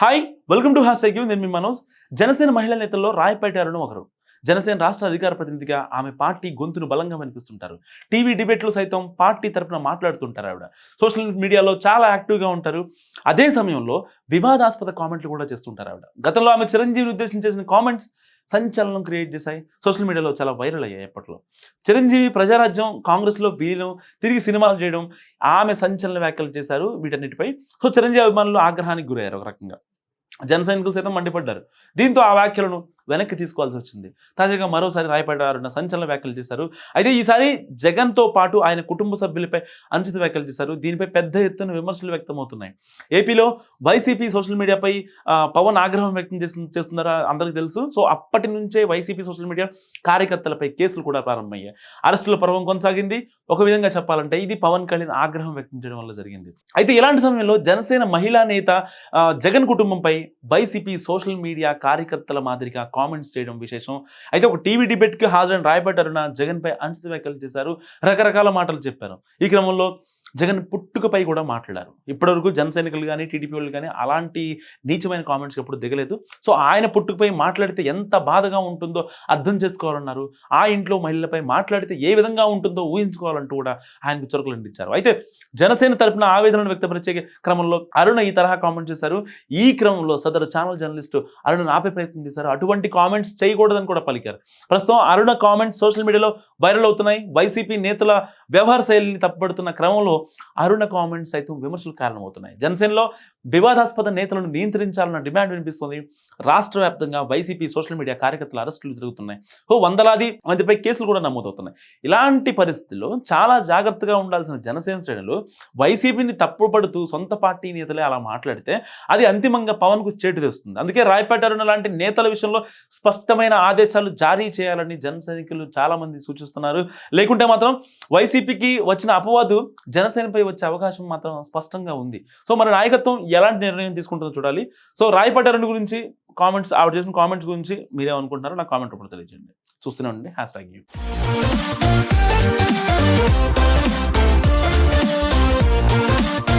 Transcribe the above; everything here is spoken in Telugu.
Hi welcome to #. నేను మీ మనోజ్. జనసేన మహిళా నేతల్లో రాయపాటి అరుణ ఒకరు. జనసేన రాష్ట్ర అధికార ప్రతినిధిగా ఆమె పార్టీ గొంతును బలంగా వినిపిస్తుంటారు. టీవీ డిబేట్లు సైతం పార్టీ తరపున మాట్లాడుతుంటారు ఆవిడ. సోషల్ మీడియాలో చాలా యాక్టివ్గా ఉంటారు. అదే సమయంలో వివాదాస్పద కామెంట్లు కూడా చేస్తుంటారు ఆవిడ. గతంలో ఆమె చిరంజీవిని ఉద్దేశించి చేసిన కామెంట్స్ సంచలనం క్రియేట్ చేశాయి. సోషల్ మీడియాలో చాలా వైరల్ అయ్యాయి అప్పట్లో. చిరంజీవి ప్రజారాజ్యం కాంగ్రెస్లో విలీనం, తిరిగి సినిమాలు చేయడం, ఆమె సంచలన వ్యాఖ్యలు చేశారు వీటన్నిటిపై. సో చిరంజీవి అభిమానులు ఆగ్రహానికి గురయ్యారు ఒక రకంగా. జన సైనికులు సైతం మండిపడ్డారు. దీంతో ఆ వ్యాఖ్యలను వెనక్కి తీసుకోవాల్సి వచ్చింది. తాజాగా మరోసారి రాయపాటి అరుణ సంచలన వ్యాఖ్యలు చేశారు. అయితే ఈసారి జగన్తో పాటు ఆయన కుటుంబ సభ్యులపై అనుచిత వ్యాఖ్యలు చేశారు. దీనిపై పెద్ద ఎత్తున విమర్శలు వ్యక్తమవుతున్నాయి. ఏపీలో వైసీపీ సోషల్ మీడియాపై పవన్ ఆగ్రహం వ్యక్తం చేస్తున్నారా అందరికీ తెలుసు. సో అప్పటి నుంచే వైసీపీ సోషల్ మీడియా కార్యకర్తలపై కేసులు కూడా ప్రారంభమయ్యాయి. అరెస్టుల పర్వం కొనసాగింది. ఒక విధంగా చెప్పాలంటే ఇది పవన్ కళ్యాణ్ ఆగ్రహం వ్యక్తం చేయడం వల్ల జరిగింది. అయితే ఇలాంటి సమయంలో జనసేన మహిళా నేత జగన్ కుటుంబంపై వైసీపీ సోషల్ మీడియా కార్యకర్తల మాదిరిగా కామెంట్స్ చేయడం విశేషం. అయితే ఒక టీవీ డిబేట్కి హాజరైన రాయపాటి అరుణ జగన్పై అనుచిత వ్యాఖ్యలు చేశారు. రకరకాల మాటలు చెప్పారు. ఈ క్రమంలో జగన్ పుట్టుకపై కూడా మాట్లాడారు. ఇప్పటివరకు జన సైనికులు కానీ టీడీపీ వాళ్ళు కానీ అలాంటి నీచమైన కామెంట్స్కి ఎప్పుడు దిగలేదు. సో ఆయన పుట్టుకపై మాట్లాడితే ఎంత బాధగా ఉంటుందో అర్థం చేసుకోవాలన్నారు. ఆ ఇంట్లో మహిళలపై మాట్లాడితే ఏ విధంగా ఉంటుందో ఊహించుకోవాలంటూ కూడా ఆయనకు చురకలు అందించారు. అయితే జనసేన తరపున ఆవేదనను వ్యక్తపరిచే క్రమంలో అరుణ ఈ తరహా కామెంట్ చేశారు. ఈ క్రమంలో సదరు ఛానల్ జర్నలిస్టు అరుణను ఆపే ప్రయత్నం చేశారు. అటువంటి కామెంట్స్ చేయకూడదని కూడా పలికారు. ప్రస్తుతం అరుణ కామెంట్స్ సోషల్ మీడియాలో వైరల్ అవుతున్నాయి. వైసీపీ నేతల వ్యవహార శైలిని తప్పుపడుతున్న క్రమంలో అరుణ కామెంట్స్ సైతం విమర్శలు కారణమవుతున్నాయి. జనసేనలో వివాదాస్పద నేతలను నియంత్రించాలన్న డిమాండ్ వినిపిస్తుంది. రాష్ట్ర వ్యాప్తంగా వైసీపీ సోషల్ మీడియా కార్యకర్తల అరెస్టులు జరుగుతున్నాయి. వందలాది మందిపై కేసులు కూడా నమోదవుతున్నాయి. ఇలాంటి పరిస్థితుల్లో చాలా జాగ్రత్తగా ఉండాల్సిన జనసేన శ్రేణులు వైసీపీని తప్పుపడుతూ సొంత పార్టీ నేతలే అలా మాట్లాడితే అది అంతిమంగా పవన్కు చేటు తెస్తుంది. అందుకే రాయపాటి అరుణ లాంటి నేతల విషయంలో స్పష్టమైన ఆదేశాలు జారీ చేయాలని జన సైనికులు చాలా మంది సూచిస్తున్నారు. లేకుంటే మాత్రం వైసీపీకి వచ్చిన అపవాదు జనసేనపై వచ్చే అవకాశం మాత్రం స్పష్టంగా ఉంది. సో మన నాయకత్వం ఎలాంటి నిర్ణయం తీసుకుంటుందో చూడాలి. సో రాయపాటి అరుణ గురించి ఆవిడ చేసిన కామెంట్స్ గురించి మీరేమనుకుంటున్నారో నాకు కామెంట్ రూపంలో తెలియజేయండి. చూస్తూనే ఉండండి #.